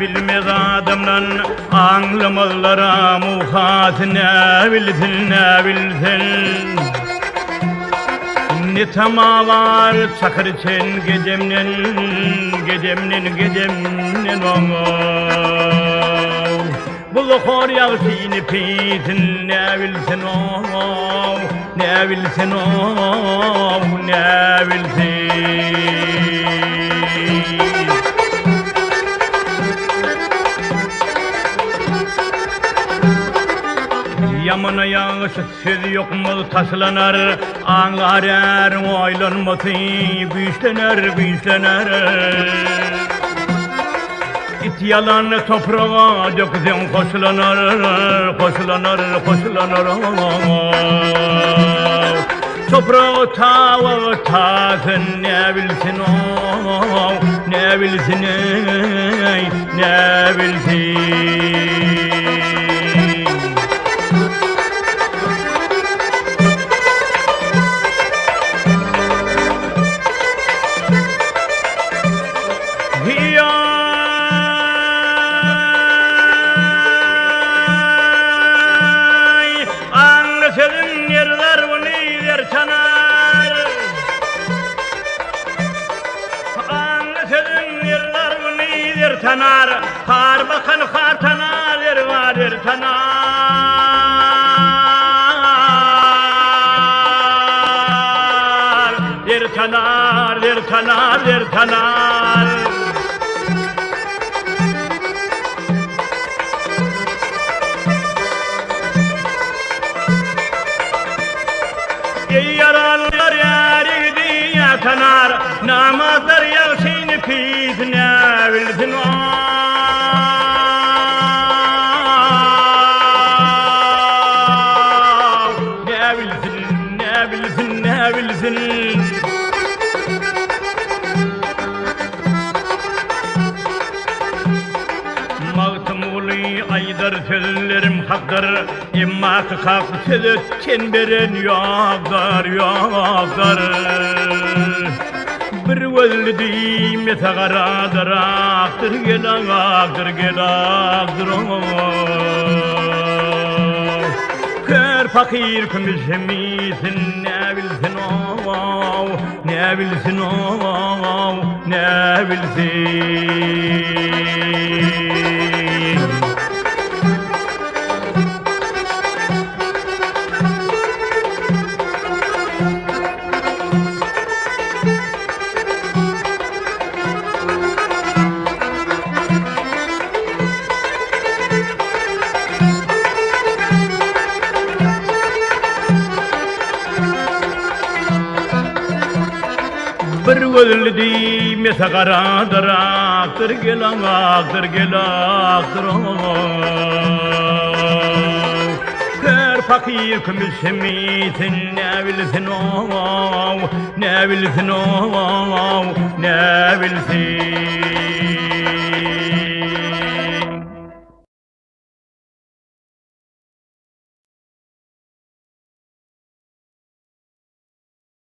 bilmez adamdan anlamalara muhat ne bilsin ne bilsin. Ne tamam var çakır için gecemnen bu kor yağsini pitin ne bilsin ne bilsin ne bilsin. Yamana yağış söz yok mu taşlanar, anlar er oylanması büyüşlener. İt yalan toprağa döksen koşulanar. Toprağı tasın ne bilsin ne bilsin. Senin yerler bu lider tanar. Senin yerler bu lider tanar. Har bakan har tanar, yer tanar. Yaralar yaridi yatanar, namazlar yağsini pis ne bilsin ne bilsin. Mağtumuli aydar sözlerim haktır, imma kıkak sözü çemberen yoktur. Bir völdüğüm yetağaradır, aktır gelaktır. Kör fakir kümüşemisin ne bilsin ne bilsin. Bir völdüğüm yetağaradır, aktır gelaktır. Kör fakir kümüşemisin ne bilsin ne bilsin.